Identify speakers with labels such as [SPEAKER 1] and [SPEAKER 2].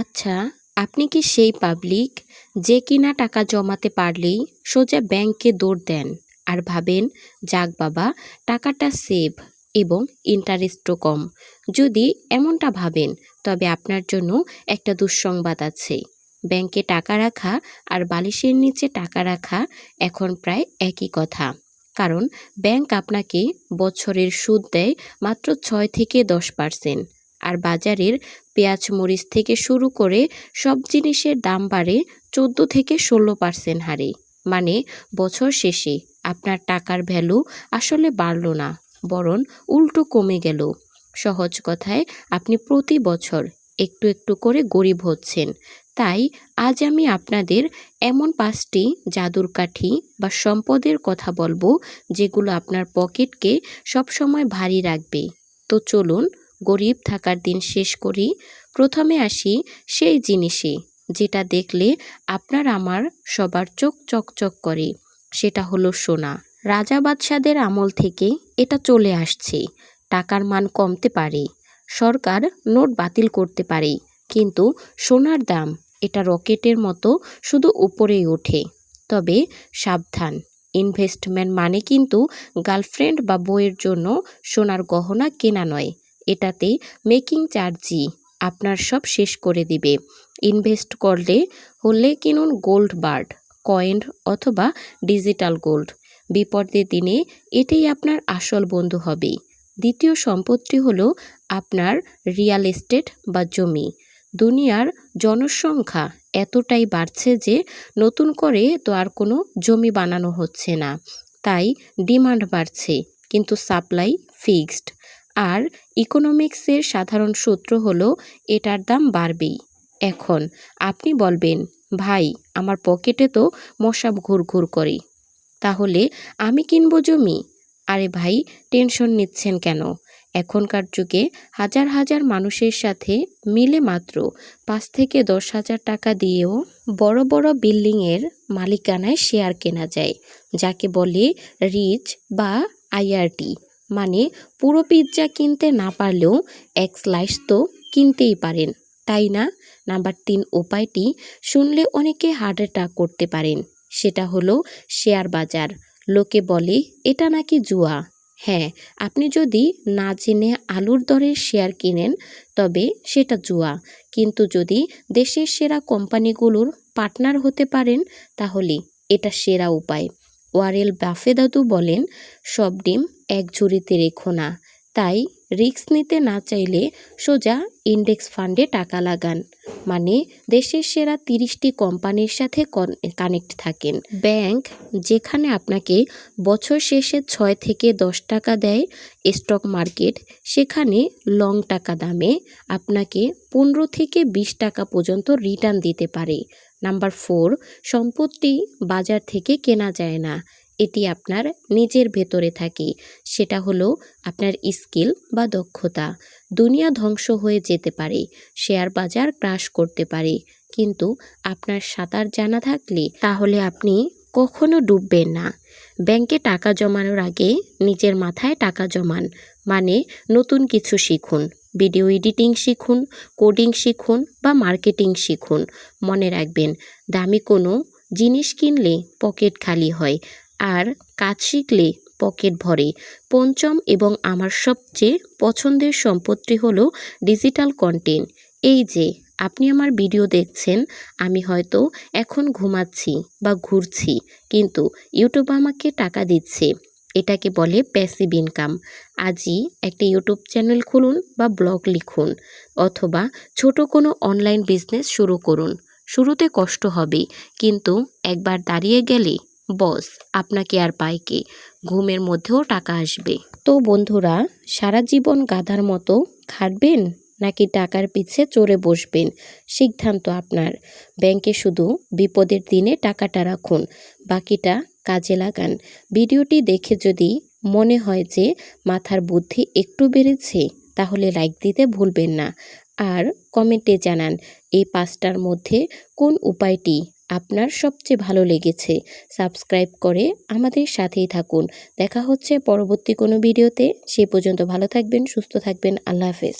[SPEAKER 1] আচ্ছা, আপনি কি সেই পাবলিক যে কিনা টাকা জমাতে পারলেই সোজা ব্যাংকে দৌড় দেন আর ভাবেন, যাক বাবা, টাকাটা সেভ এবং ইন্টারেস্টও কম? যদি এমনটা ভাবেন, তবে আপনার জন্য একটা দুঃসংবাদ আছে। ব্যাংকে টাকা রাখা আর বালিশের নিচে টাকা রাখা এখন প্রায় একই কথা। কারণ ব্যাংক আপনাকে বছরের সুদ দেয় মাত্র 6 থেকে 10%, আর বাজারের পেঁয়াজ মরিচ থেকে শুরু করে সব জিনিসের দাম বাড়ে 14 থেকে 16% হারে। মানে বছর শেষে আপনার টাকার ভ্যালু আসলে বাড়ল না, বরং উল্টো কমে গেল। সহজ কথায়, আপনি প্রতি বছর একটু একটু করে গরিব হচ্ছেন। তাই আজ আমি আপনাদের এমন 5টি জাদুর কাঠি বা সম্পদের কথা বলবো, যেগুলো আপনার পকেটকে সবসময় ভারী রাখবে। তো চলুন গরিব থাকার দিন শেষ করি। প্রথমে আসি সেই জিনিসে যেটা দেখলে আপনার আমার সবার চোখ চকচক করে। সেটা হলো সোনা। রাজা বাদশাদের আমল থেকে এটা চলে আসছে। টাকার মান কমতে পারে, সরকার নোট বাতিল করতে পারে, কিন্তু সোনার দাম এটা রকেটের মতো শুধু উপরেই ওঠে। তবে সাবধান, ইনভেস্টমেন্ট মানে কিন্তু গার্লফ্রেন্ড বা বউয়ের জন্য সোনার গহনা কেনা নয়। এটাতে মেকিং চার্জই আপনার সব শেষ করে দিবে। ইনভেস্ট করলে হলে কিনুন গোল্ড বার্ড, কয়েন অথবা ডিজিটাল গোল্ড। বিপদের দিনে এটাই আপনার আসল বন্ধু হবে। দ্বিতীয় সম্পত্তি হলো আপনার রিয়েল এস্টেট বা জমি। দুনিয়ার জনসংখ্যা এতটাই বাড়ছে যে নতুন করে তো আর কোনো জমি বানানো হচ্ছে না। তাই ডিমান্ড বাড়ছে, কিন্তু সাপ্লাই ফিক্সড। আর ইকোনমিক্সের সাধারণ সূত্র হলো এটার দাম বাড়বেই। এখন আপনি বলবেন, ভাই, আমার পকেটে তো মশা ঘুরঘুর করে, তাহলে আমি কিনবো জমি? আরে ভাই, টেনশন নিচ্ছেন কেন? এখনকার যুগে হাজার হাজার মানুষের সাথে মিলে মাত্র 5 থেকে 10 হাজার টাকা দিয়েও বড় বড় বিল্ডিংয়ের মালিকানায় শেয়ার কেনা যায়, যাকে বলে রিচ বা আইআরটি। মানে পুরো পিৎজা কিনতে না পারলেও এক স্লাইস তো কিনতেই পারেন, তাই না? নাম্বার 3 উপায়টি শুনলে অনেকে হার্ট অ্যাটাক করতে পারেন। সেটা হলো শেয়ার বাজার। লোকে বলে এটা নাকি জুয়া। হ্যাঁ, আপনি যদি না জেনে আলুর দরের শেয়ার কিনেন, তবে সেটা জুয়া। কিন্তু যদি দেশের সেরা কোম্পানিগুলোর পার্টনার হতে পারেন, তাহলে এটা সেরা উপায়। ওয়ারেন বাফে দাদু বলেন, সব ডিম এক ঝুড়িতে রেখো না। তাই রিস্ক নিতে না চাইলে সোজা ইন্ডেক্স ফান্ডে টাকা লাগান। মানে দেশের সেরা 30টি কোম্পানির সাথে কানেক্ট থাকেন। ব্যাংক যেখানে আপনাকে বছর শেষে 6 থেকে 10 টাকা দেয়, স্টক মার্কেট সেখানে লং টাকা দামে আপনাকে 15 থেকে 20 টাকা পর্যন্ত রিটার্ন দিতে পারে। নাম্বার 4, সম্পত্তি বাজার থেকে কেনা যায় না, এটি আপনার নিজের ভেতরে থাকে। সেটা হলো আপনার স্কিল বা দক্ষতা। দুনিয়া ধ্বংস হয়ে যেতে পারে, শেয়ার বাজার ক্রাশ করতে পারে, কিন্তু আপনার সাঁতার জানা থাকলে তাহলে আপনি কখনো ডুববেন না। ব্যাংকে টাকা জমানোর আগে নিজের মাথায় টাকা জমান। মানে নতুন কিছু শিখুন, ভিডিও এডিটিং শিখুন, কোডিং শিখুন বা মার্কেটিং শিখুন। মনে রাখবেন, দামি কোনো জিনিস কিনলে পকেট খালি হয়, আর কাজ শিখলে পকেট ভরে। পঞ্চম এবং আমার সবচেয়ে পছন্দের সম্পত্তি হলো ডিজিটাল কন্টেন্ট। এই যে আপনি আমার ভিডিও দেখছেন, আমি হয়তো এখন ঘুমাচ্ছি বা ঘুরছি, কিন্তু ইউটিউব আমাকে টাকা দিচ্ছে। এটাকে বলে প্যাসিভ ইনকাম। আজই একটা ইউটিউব চ্যানেল খুলুন বা ব্লগ লিখুন, অথবা ছোট কোনো অনলাইন বিজনেস শুরু করুন। শুরুতে কষ্ট হবে, কিন্তু একবার দাঁড়িয়ে গেলে বস আপনাকে আর পায় কে? ঘুমের মধ্যেও টাকা আসবে। তো বন্ধুরা, সারা জীবন গাধার মতো খাটবেন নাকি টাকার পিছে চড়ে বসবেন? সিদ্ধান্ত আপনার। ব্যাংকে শুধু বিপদের দিনে টাকাটা রাখুন, বাকিটা কাজে লাগান। ভিডিওটি দেখে যদি মনে হয় যে মাথার বুদ্ধি একটু বেড়েছে, তাহলে লাইক দিতে ভুলবেন না। আর কমেন্টে জানান এই 5টার মধ্যে কোন উপায়টি আপনার সবচেয়ে ভালো লেগেছে। সাবস্ক্রাইব করে আমাদের সাথেই থাকুন। দেখা হচ্ছে পরবর্তী কোনো ভিডিওতে। সেই পর্যন্ত ভালো থাকবেন, সুস্থ থাকবেন। আল্লাহ হাফেজ।